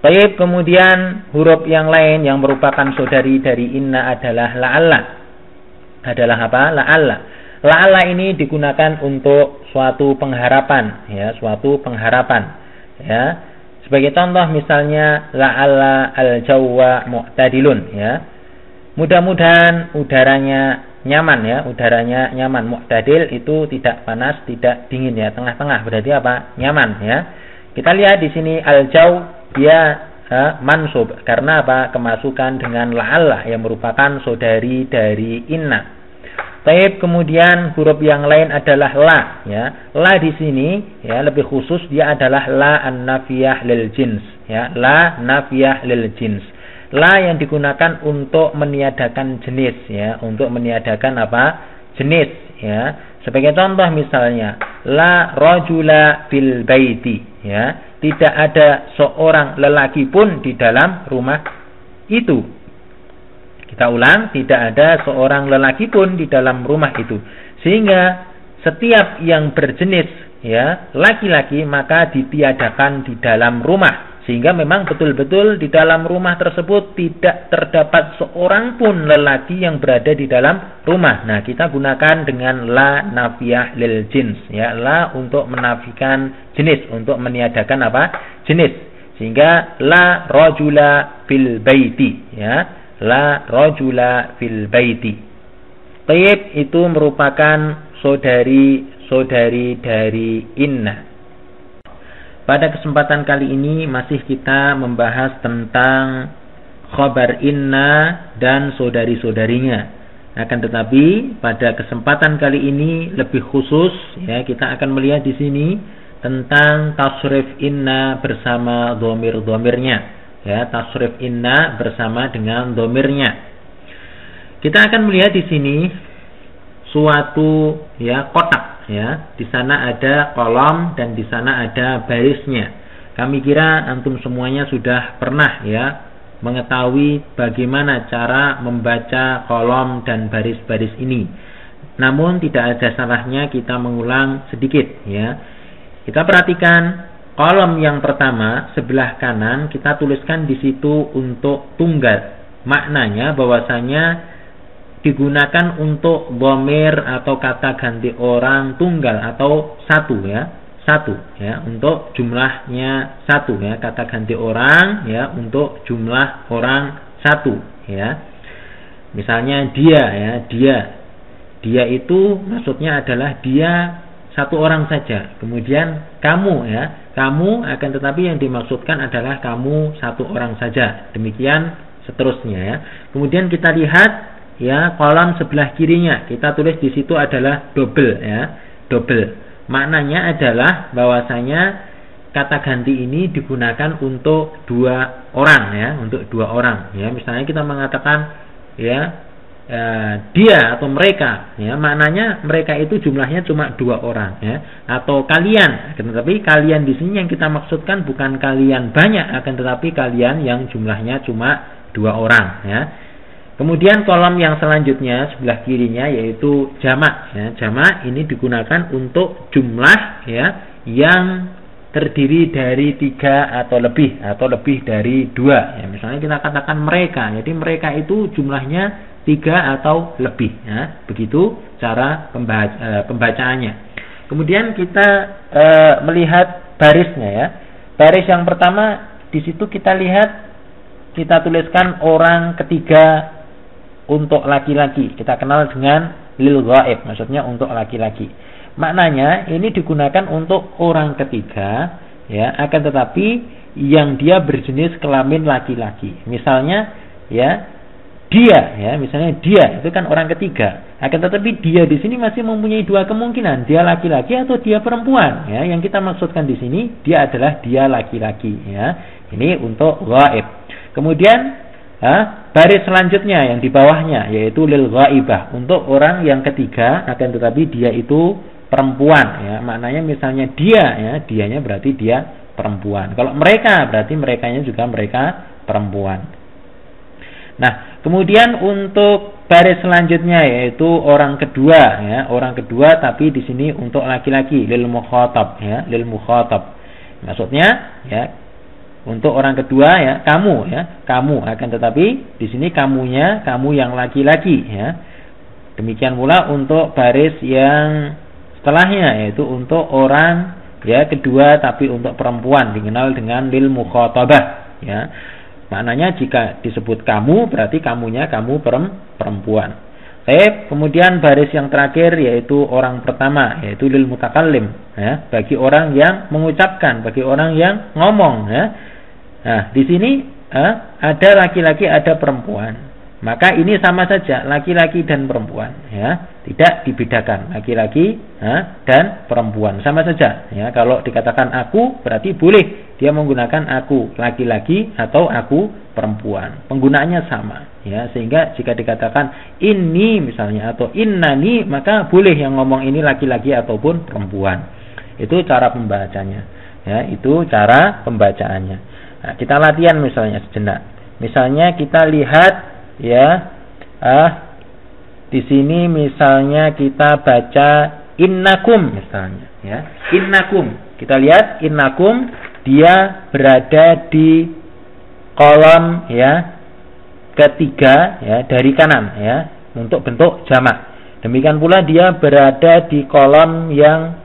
Baik, kemudian huruf yang lain yang merupakan saudari dari inna adalah la'alla. Adalah apa? La'alla. La'alla ini digunakan untuk suatu pengharapan, ya, suatu pengharapan, ya. Sebagai contoh misalnya la'alla al-jawwa mu'tadilun, ya. Mudah-mudahan udaranya nyaman, ya, udaranya nyaman. Mu'tadil itu tidak panas, tidak dingin, ya, tengah-tengah. Berarti apa? Nyaman, ya. Kita lihat di sini al-jaw dia mansub karena apa? Kemasukan dengan la'alla yang merupakan saudari dari inna. Taib, kemudian huruf yang lain adalah la, ya. La di sini, ya, lebih khusus dia adalah la an-nafiyah lil jins, ya. La nafiyah lil jins. La yang digunakan untuk meniadakan jenis, ya, untuk meniadakan apa? Jenis, ya. Sebagai contoh misalnya la rajula fil baiti, ya. Tidak ada seorang lelaki pun di dalam rumah itu. Kita ulang, tidak ada seorang lelaki pun di dalam rumah itu. Sehingga setiap yang berjenis, ya, laki-laki maka ditiadakan di dalam rumah. Sehingga memang betul-betul di dalam rumah tersebut tidak terdapat seorang pun lelaki yang berada di dalam rumah. Nah, kita gunakan dengan la nafiyah lil jins, ya, la untuk menafikan jenis, untuk meniadakan apa? Jenis. Sehingga la rajula fil baiti, ya, la rajula fil baiti. Taib itu merupakan saudari dari inna. Pada kesempatan kali ini masih kita membahas tentang khabar inna dan saudari-saudarinya. Akan tetapi pada kesempatan kali ini lebih khusus, ya, kita akan melihat di sini tentang tasrif inna bersama dhamir-dhamirnya, ya, tasrif inna bersama dengan dhamirnya. Kita akan melihat di sini suatu, ya, kotak, ya. Di sana ada kolom dan di sana ada barisnya. Kami kira antum semuanya sudah pernah, ya, mengetahui bagaimana cara membaca kolom dan baris-baris ini. Namun tidak ada salahnya kita mengulang sedikit, ya. Kita perhatikan kolom yang pertama sebelah kanan kita tuliskan di situ untuk tunggal. Maknanya bahwasanya digunakan untuk dhamir atau kata ganti orang tunggal atau satu, ya, satu, ya, untuk jumlahnya satu, ya, kata ganti orang, ya, untuk jumlah orang satu, ya. Misalnya dia, ya, dia itu maksudnya adalah dia satu orang saja. Kemudian kamu, ya, kamu, akan tetapi yang dimaksudkan adalah kamu satu orang saja. Demikian seterusnya, ya. Kemudian kita lihat, ya, kolom sebelah kirinya kita tulis di situ adalah double, ya, double. Maknanya adalah bahwasanya kata ganti ini digunakan untuk dua orang, ya, untuk dua orang, ya. Misalnya kita mengatakan, ya, dia atau mereka, ya, maknanya mereka itu jumlahnya cuma dua orang, ya, atau kalian. Tetapi kalian di sini yang kita maksudkan bukan kalian banyak, akan tetapi kalian yang jumlahnya cuma dua orang, ya. Kemudian kolom yang selanjutnya sebelah kirinya yaitu jamak, ya. Jamak ini digunakan untuk jumlah, ya, yang terdiri dari 3 atau lebih dari 2, ya. Misalnya kita katakan mereka, jadi mereka itu jumlahnya 3 atau lebih, ya. Begitu cara pembacaannya. Kemudian kita melihat barisnya, ya. Baris yang pertama di situ kita lihat, kita tuliskan orang ketiga untuk laki-laki. Kita kenal dengan lil ghaib, maksudnya untuk laki-laki. Maknanya ini digunakan untuk orang ketiga, ya, akan tetapi yang dia berjenis kelamin laki-laki. Misalnya, ya, dia, ya, misalnya dia itu kan orang ketiga. Akan tetapi dia di sini masih mempunyai dua kemungkinan, dia laki-laki atau dia perempuan, ya. Yang kita maksudkan di sini dia adalah dia laki-laki, ya. Ini untuk ghaib. Kemudian baris selanjutnya yang di bawahnya yaitu lil ghaibah, untuk orang yang ketiga akan tetapi dia itu perempuan, ya. Maknanya misalnya dia, ya, dianya berarti dia perempuan. Kalau mereka berarti merekanya juga mereka perempuan. Nah, kemudian untuk baris selanjutnya yaitu orang kedua, ya, orang kedua tapi di sini untuk laki-laki, lil mukhatab, ya, lil mukhatab. Maksudnya, ya, Untuk orang kedua ya, kamu ya, kamu, akan tetapi di sini kamunya kamu yang laki-laki ya. Demikian pula untuk baris yang setelahnya, yaitu untuk orang ya kedua tapi untuk perempuan, dikenal dengan lil mukhatabah ya. Maknanya jika disebut kamu berarti kamunya kamu perempuan. Kemudian baris yang terakhir yaitu orang pertama, yaitu lil mutakallim ya, bagi orang yang mengucapkan, bagi orang yang ngomong ya. Nah, di sini ada laki-laki, ada perempuan. Maka ini sama saja, laki-laki dan perempuan ya, tidak dibedakan laki-laki dan perempuan, sama saja ya. Kalau dikatakan aku berarti boleh dia menggunakan aku laki-laki atau aku perempuan, penggunaannya sama ya. Sehingga jika dikatakan ini misalnya atau innani, maka boleh yang ngomong ini laki-laki ataupun perempuan. Itu cara pembacanya ya, itu cara pembacaannya. Nah, kita latihan misalnya sejenak. Misalnya kita lihat ya, di sini misalnya kita baca innakum misalnya ya, innakum. Kita lihat innakum, dia berada di kolom ya ketiga ya dari kanan ya, untuk bentuk jamak. Demikian pula dia berada di kolom yang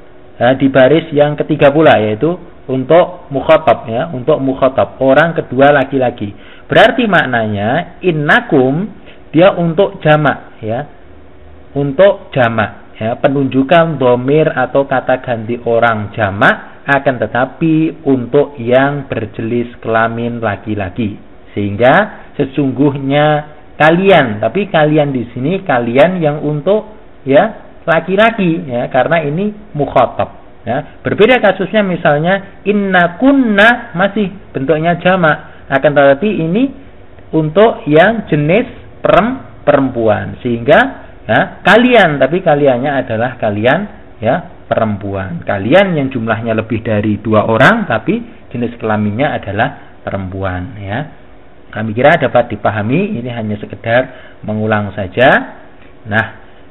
di baris yang ketiga pula, yaitu untuk mukhatab ya, untuk mukhatab orang kedua laki-laki. Berarti maknanya innakum dia untuk jamak ya, untuk jamak ya, penunjukan dhamir atau kata ganti orang jamak, akan tetapi untuk yang berjenis kelamin laki-laki. Sehingga sesungguhnya kalian, tapi kalian di sini kalian yang untuk ya laki-laki ya, karena ini mukhatab ya. Berbeda kasusnya misalnya innakunna, masih bentuknya jamak, akan tetapi ini untuk yang jenis perempuan, sehingga ya kalian, tapi kaliannya adalah kalian ya perempuan. Kalian yang jumlahnya lebih dari 2 orang tapi jenis kelaminnya adalah perempuan ya. Kami kira dapat dipahami, ini hanya sekedar mengulang saja. Nah,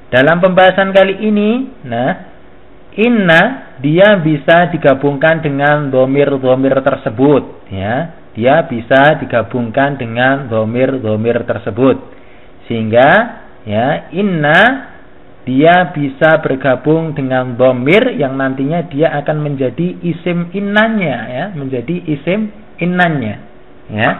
dalam pembahasan kali ini, inna dia bisa digabungkan dengan dhamir-dhamir tersebut ya. Dia bisa digabungkan dengan dhamir-dhamir tersebut, sehingga ya inna dia bisa bergabung dengan dhamir yang nantinya dia akan menjadi isim innanya ya, menjadi isim innanya ya.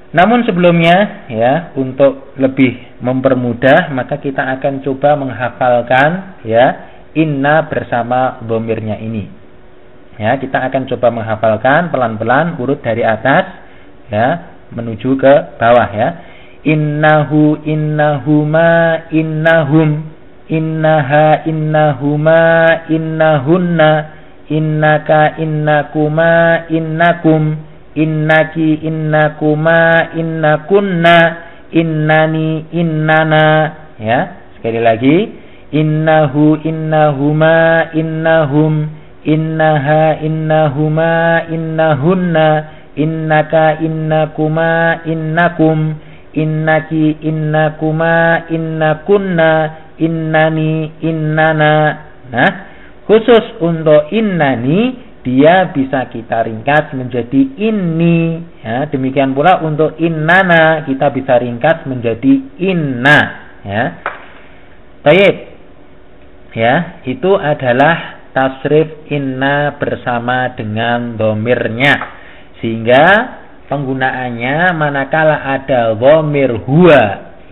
Namun sebelumnya ya, untuk lebih mempermudah, maka kita akan coba menghafalkan ya inna bersama dhamirnya ini. Ya, kita akan coba menghafalkan pelan-pelan urut dari atas ya menuju ke bawah ya. Innahu, innahuma, innahum, innaha, innahuma, innahunna, innaka, innakuma, innakum, innaki, innakuma, innakunna, innani, innana ya. Sekali lagi, innahu, innahuma, innahum, innaha, innahuma, innahunna, innaka, innakuma, innakum, innaki, innakuma, innakunna, innani, innana. Nah, khusus untuk innani dia bisa kita ringkas menjadi inni ya. Demikian pula untuk innana kita bisa ringkas menjadi inna ya. Baik ya, itu adalah tasrif inna bersama dengan dhamirnya. Sehingga penggunaannya manakala ada dhamir huwa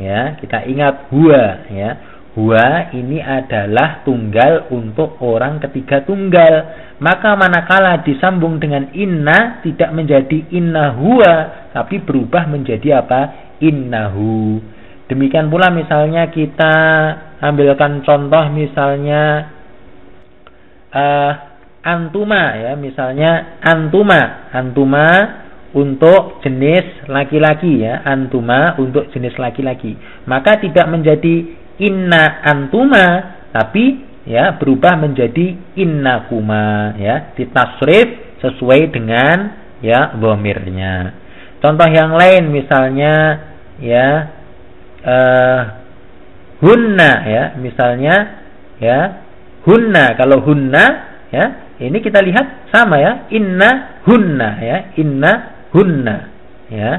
ya, kita ingat huwa ya. Huwa ini adalah tunggal untuk orang ketiga tunggal. Maka manakala disambung dengan inna tidak menjadi inna huwa, tapi berubah menjadi apa? Innahu. Demikian pula misalnya kita ambilkan contoh misalnya antuma ya, misalnya antuma untuk jenis laki-laki ya, antuma untuk jenis laki-laki, maka tidak menjadi inna antuma, tapi ya berubah menjadi innakuma ya, ditasrif sesuai dengan ya dhamirnya. Contoh yang lain misalnya ya hunna ya, misalnya ya hunna, kalau hunna ya ini kita lihat sama ya, inna hunna ya, inna hunna ya.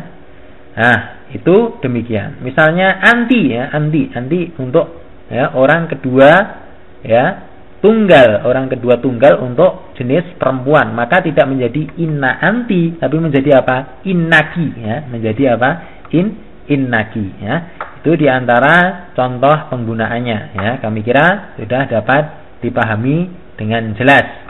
Nah, itu demikian. Misalnya anti ya, anti untuk ya orang kedua ya, tunggal, orang kedua tunggal untuk jenis perempuan, maka tidak menjadi inna anti, tapi menjadi apa? Innaki ya, menjadi apa? Innaki ya. Itu diantara contoh penggunaannya ya. Kami kira sudah dapat dipahami dengan jelas.